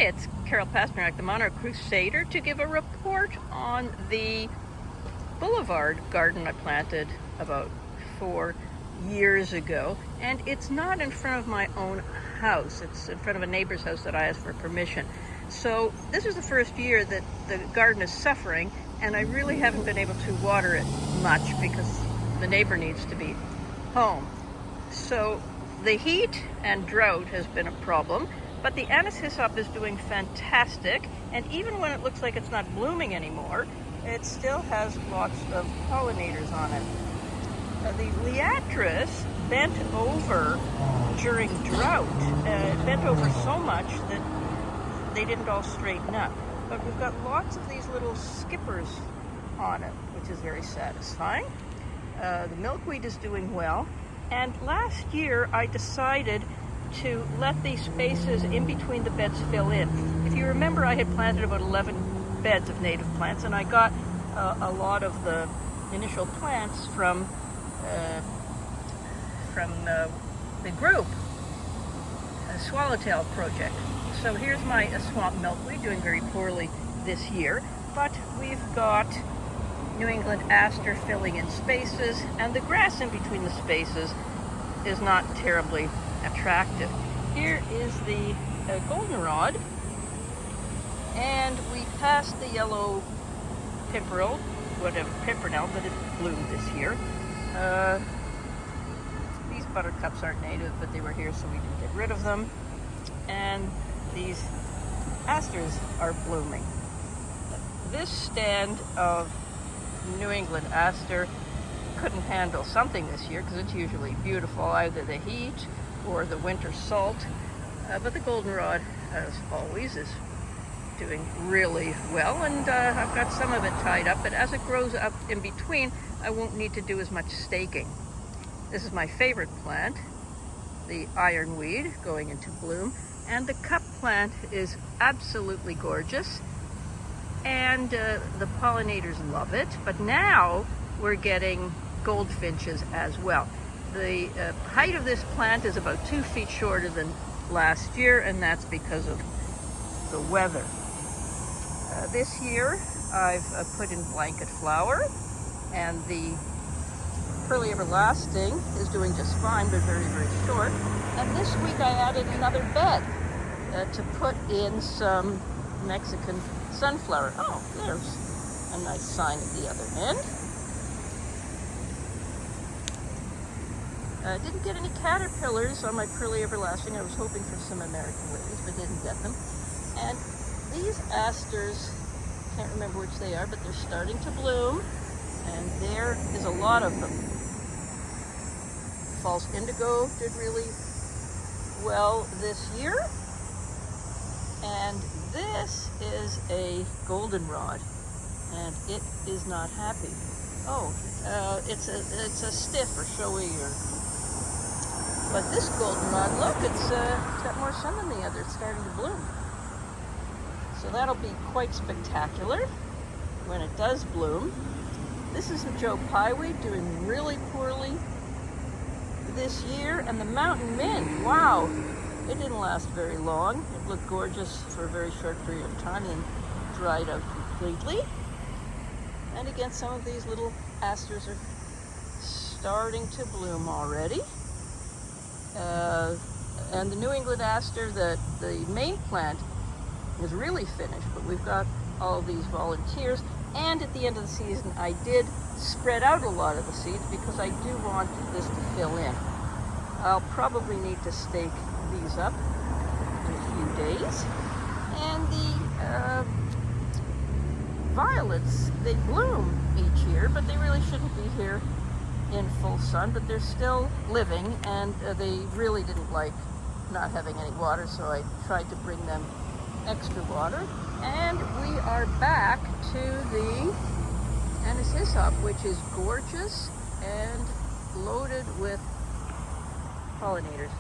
it's Carol Pasternak, the Monarch Crusader, to give a report on the Boulevard garden I planted about 4 years ago. And it's not in front of my own house. It's in front of a neighbor's house that I asked for permission. So this is the first year that the garden is suffering, and I really haven't been able to water it much because the neighbor needs to be home. So the heat and drought has been a problem. But the anise hyssop is doing fantastic, and even when it looks like it's not blooming anymore, it still has lots of pollinators on it. The liatris bent over during drought. It bent over so much that they didn't all straighten up. But we've got lots of these little skippers on it, which is very satisfying. The milkweed is doing well, and last year I decided to let these spaces in between the beds fill in. If you remember, I had planted about 11 beds of native plants, and I got a lot of the initial plants from the group, Swallowtail Project. So here's my swamp milkweed, doing very poorly this year, but we've got New England aster filling in spaces, and the grass in between the spaces is not terribly attractive. Here is the goldenrod, and we passed the yellow pimpernel that had bloomed this year. These buttercups aren't native, but they were here, so we didn't get rid of them. And these asters are blooming. This stand of New England aster couldn't handle something this year because it's usually beautiful, either the heat or the winter salt, but the goldenrod, as always, is doing really well, and I've got some of it tied up, but as it grows up in between, I won't need to do as much staking. This is my favorite plant, the ironweed, going into bloom, and the cup plant is absolutely gorgeous, and the pollinators love it, but now we're getting goldfinches as well. The height of this plant is about 2 feet shorter than last year, and that's because of the weather. This year I've put in blanket flower, and the Pearly Everlasting is doing just fine, but very, very short. And this week I added another bed to put in some Mexican sunflower. Oh, there's a nice sign at the other end. Didn't get any caterpillars on my Pearly Everlasting. I was hoping for some American lilies, but didn't get them. And these asters, can't remember which they are, but they're starting to bloom, and there is a lot of them. False indigo did really well this year, and this is a goldenrod, and it is not happy. Oh, it's a stiff or showy, but this goldenrod, look, it's got more sun than the other. It's starting to bloom. So that'll be quite spectacular when it does bloom. This is the Joe Pyeweed, doing really poorly this year. And the mountain mint, wow, it didn't last very long. It looked gorgeous for a very short period of time and dried out completely. And again, some of these little asters are starting to bloom already. And the New England aster, the main plant, is really finished, but we've got all of these volunteers. And at the end of the season, I did spread out a lot of the seeds because I do want this to fill in. I'll probably need to stake these up in a few days. And the violets, they bloom each year, but they really shouldn't be here in full sun, but they're still living, and they really didn't like not having any water, so I tried to bring them extra water. And we are back to the anise hyssop, which is gorgeous and loaded with pollinators.